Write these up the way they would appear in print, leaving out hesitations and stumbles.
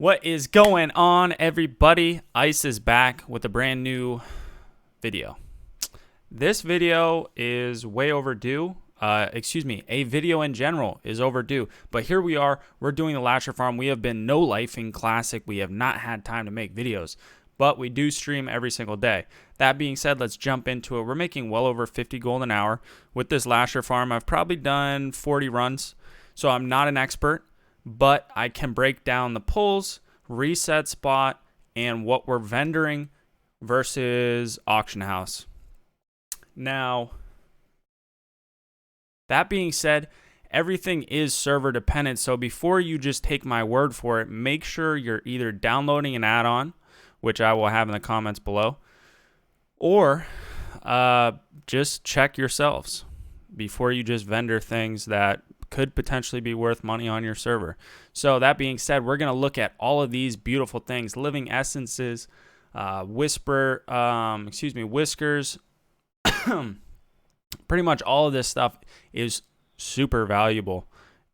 What is going on, everybody? Ice is back with a brand new video. This video is way overdue. A video in general is overdue. But here we are. We're doing the Lasher Farm. We have been no-lifing classic. We have not had time to make videos. But we do stream every single day. That being said, let's jump into it. We're making well over 50 gold an hour. With this Lasher Farm, I've probably done 40 runs. So I'm not an expert, but I can break down the pulls, reset spot, and what we're vendoring versus auction house. Now, that being said, everything is server dependent. So before you just take my word for it, make sure you're either downloading an add-on, which I will have in the comments below, or just check yourselves before you just vendor things that could potentially be worth money on your server. So that being said, we're going to look at all of these beautiful things: living essences, whiskers. Pretty much all of this stuff is super valuable.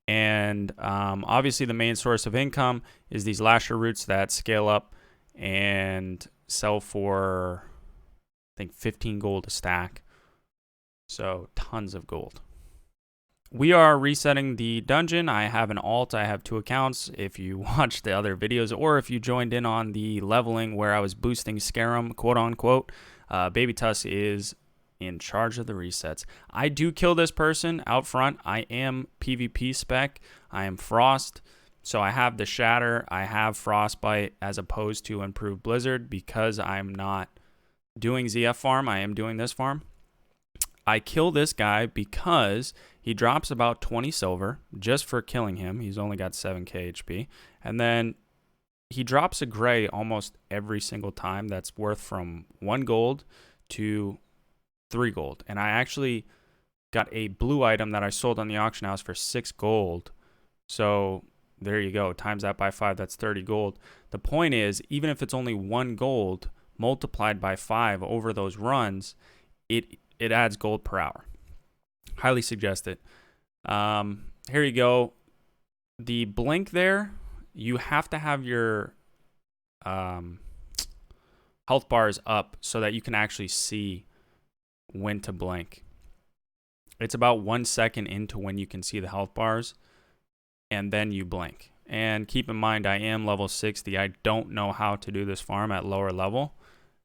And obviously the main source of income is these lasher roots that scale up and sell for, I think, 15 gold a stack. So tons of gold. We are resetting the dungeon. I have an alt. I have 2 accounts. If you watched the other videos, or if you joined in on the leveling where I was boosting Scarum, quote unquote, Baby Tusk is in charge of the resets. I do kill this person out front. I am PvP spec. I am Frost. So I have the Shatter. I have Frostbite as opposed to Improved Blizzard because I'm not doing ZF farm. I am doing this farm. I kill this guy because he drops about 20 silver just for killing him. He's only got 7k HP. And then he drops a gray almost every single time that's worth from 1 gold to 3 gold. And I actually got a blue item that I sold on the auction house for 6 gold. So there you go. Times that by 5, that's 30 gold. The point is, even if it's only 1 gold multiplied by 5 over those runs, it adds gold per hour. Highly suggest it. Here you go. The blink there, you have to have your health bars up so that you can actually see when to blink. It's about 1 second into when you can see the health bars, and then you blink. And keep in mind, I am level 60. I don't know how to do this farm at lower level,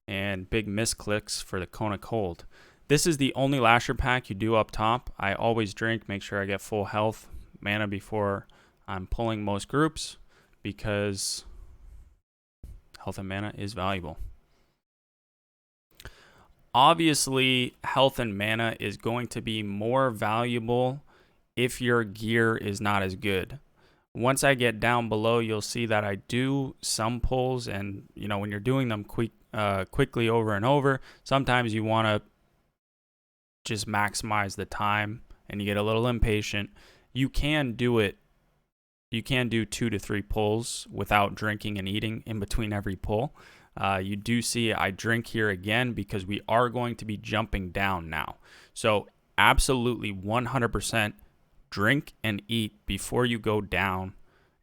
and big misclicks for the Kona Cold. This is the only Lasher pack you do up top. I always drink, make sure I get full health mana before I'm pulling most groups, because health and mana is valuable. Obviously, health and mana is going to be more valuable if your gear is not as good. Once I get down below, you'll see that I do some pulls, and when you're doing them quickly over and over, sometimes you want to just maximize the time and you get a little impatient. You can do it. You can do 2 to 3 pulls without drinking and eating in between every pull. You do see I drink here again because we are going to be jumping down now. So absolutely 100% drink and eat before you go down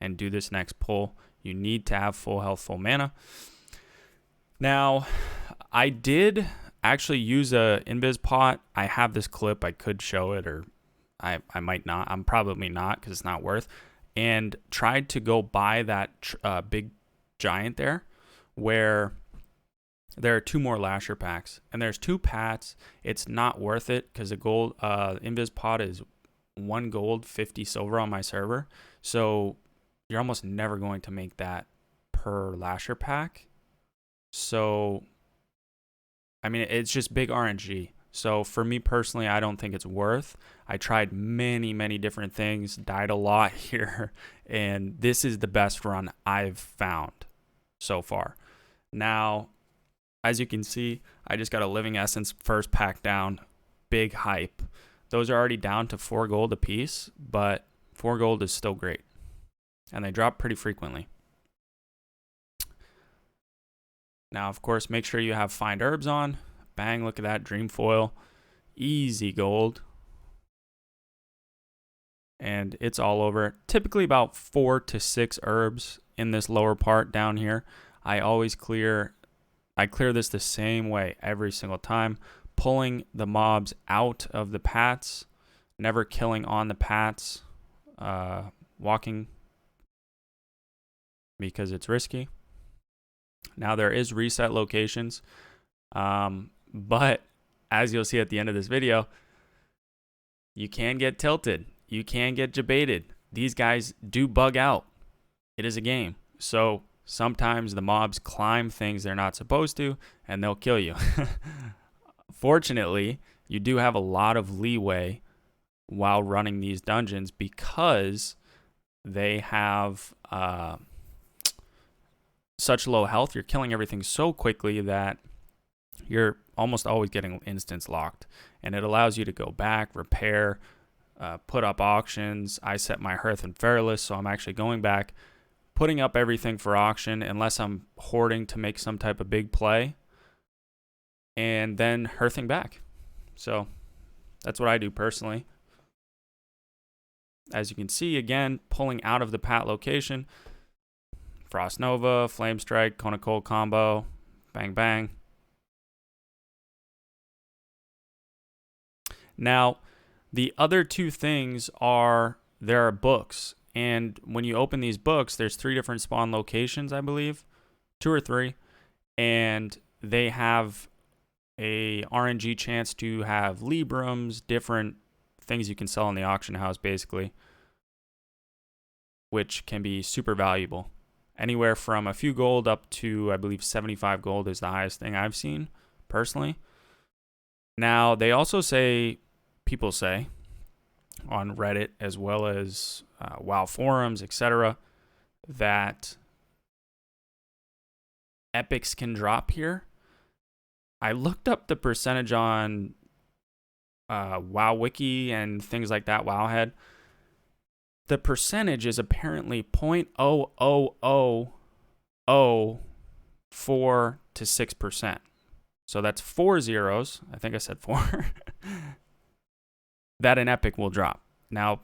and do this next pull. You need to have full health, full mana. Now, I did actually use a invis pot. I have this clip. I could show it, or I might not. I'm probably not, because it's not worth. And tried to go buy that big giant there, where there are 2 more Lasher packs, and there's 2 pats. It's not worth it because the gold invis pot is 1 gold, 50 silver on my server. So you're almost never going to make that per Lasher pack. So I mean, it's just big RNG. So for me personally, I don't think it's worth. I tried many, many different things, died a lot here, and this is the best run I've found so far. Now, as you can see, I just got a Living Essence first pack down. Big hype. Those are already down to 4 gold a piece, but 4 gold is still great. And they drop pretty frequently. Now, of course, make sure you have Find Herbs on. Bang, look at that, Dreamfoil. Easy gold. And it's all over. Typically about 4 to 6 herbs in this lower part down here. I clear this the same way every single time, pulling the mobs out of the paths, never killing on the paths, walking because it's risky. Now there is reset locations, but as you'll see at the end of this video, you can get tilted. You can get jebaited. These guys do bug out. It is a game. So sometimes the mobs climb things they're not supposed to, and they'll kill you. Fortunately, you do have a lot of leeway while running these dungeons because they have such low health. You're killing everything so quickly that you're almost always getting instance locked, and it allows you to go back, repair, put up auctions. I set my hearth and fairless, so I'm actually going back, putting up everything for auction unless I'm hoarding to make some type of big play, and then hearthing back. So that's what I do personally. As you can see, again, pulling out of the pat location, Frost Nova, Flame Strike, Kona Cold combo, bang bang. Now, the other two things are, there are books, and when you open these books, there's 3 different spawn locations, I believe, 2 or 3, and they have a RNG chance to have Librams, different things you can sell in the auction house, basically, which can be super valuable. Anywhere from a few gold up to, I believe, 75 gold is the highest thing I've seen, personally. Now, they also say, people say, on Reddit as well as WoW forums, etc., that epics can drop here. I looked up the percentage on WoW Wiki and things like that, Wowhead. The percentage is apparently 0.00004 to 6%. So that's 4 zeros. I think I said 4. That an epic will drop. Now,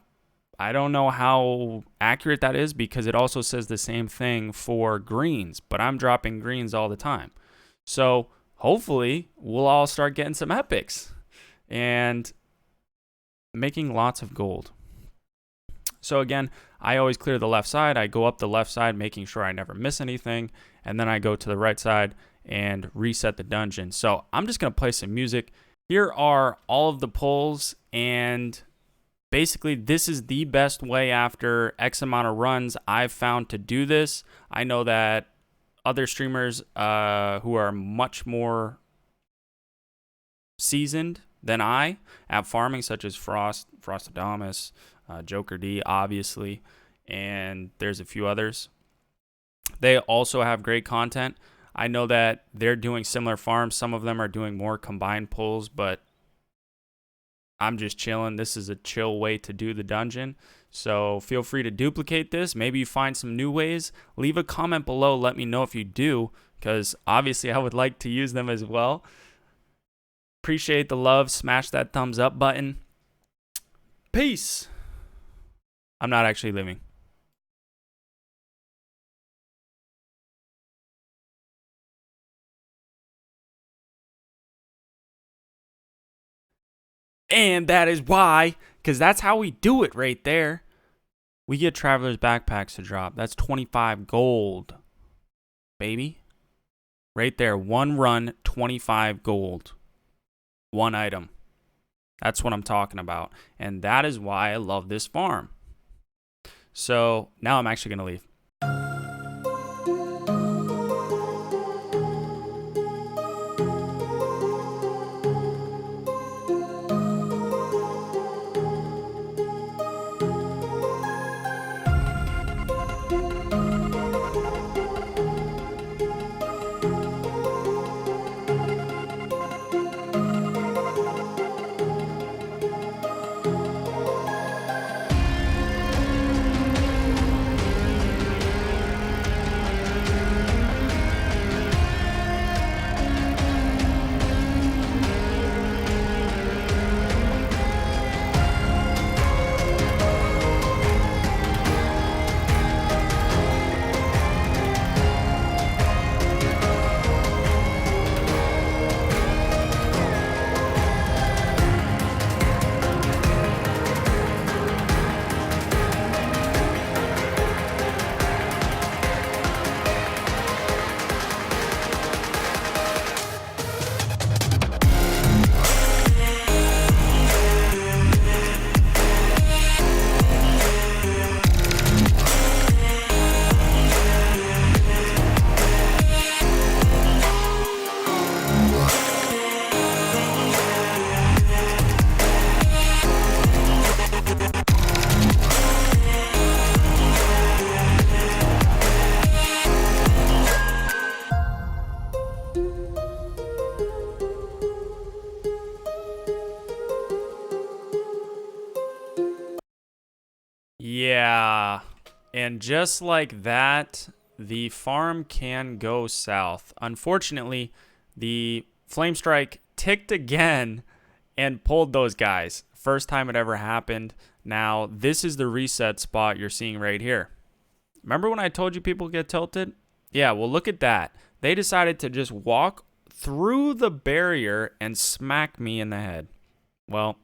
I don't know how accurate that is because it also says the same thing for greens, but I'm dropping greens all the time. So hopefully we'll all start getting some epics and making lots of gold. So again, I always clear the left side. I go up the left side, making sure I never miss anything. And then I go to the right side and reset the dungeon. So I'm just going to play some music. Here are all of the pulls, and basically this is the best way after X amount of runs I've found to do this. I know that other streamers who are much more seasoned than I at farming, such as Frostadamus, Joker D, obviously, and there's a few others. They also have great content. I know that they're doing similar farms. Some of them are doing more combined pulls, but I'm just chilling. This is a chill way to do the dungeon. So feel free to duplicate this. Maybe you find some new ways. Leave a comment below. Let me know if you do, because obviously I would like to use them as well. Appreciate the love. Smash that thumbs up button. Peace. I'm not actually leaving. And that is why, because that's how we do it right there. We get Traveler's Backpacks to drop. That's 25 gold, baby. Right there, 1 run, 25 gold. 1 item. That's what I'm talking about. And that is why I love this farm. So now I'm actually going to leave. Yeah. And just like that, the farm can go south. Unfortunately, the Flame Strike ticked again and pulled those guys. First time it ever happened. Now, this is the reset spot you're seeing right here. Remember when I told you people get tilted? Yeah, well, look at that. They decided to just walk through the barrier and smack me in the head. Well,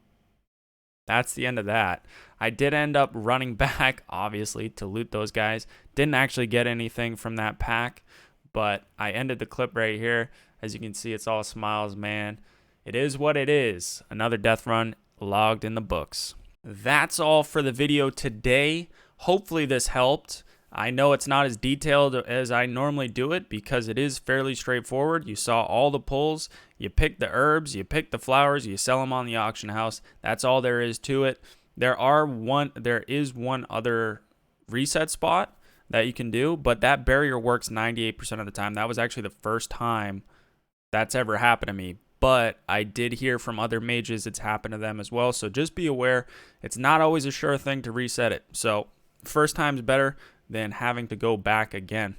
that's the end of that. I did end up running back, obviously, to loot those guys. Didn't actually get anything from that pack, but I ended the clip right here. As you can see, it's all smiles, man. It is what it is. Another death run logged in the books. That's all for the video today. Hopefully this helped. I know it's not as detailed as I normally do it because it is fairly straightforward. You saw all the pulls. You pick the herbs, you pick the flowers, you sell them on the auction house. That's all there is to it. There is one other reset spot that you can do, but that barrier works 98% of the time. That was actually the first time that's ever happened to me. But I did hear from other mages it's happened to them as well. So just be aware, it's not always a sure thing to reset it. So first time's better than having to go back again.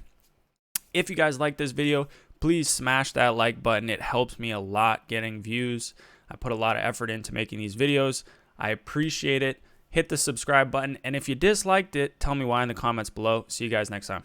If you guys like this video, please smash that like button. It helps me a lot getting views. I put a lot of effort into making these videos. I appreciate it. Hit the subscribe button. And if you disliked it, tell me why in the comments below. See you guys next time.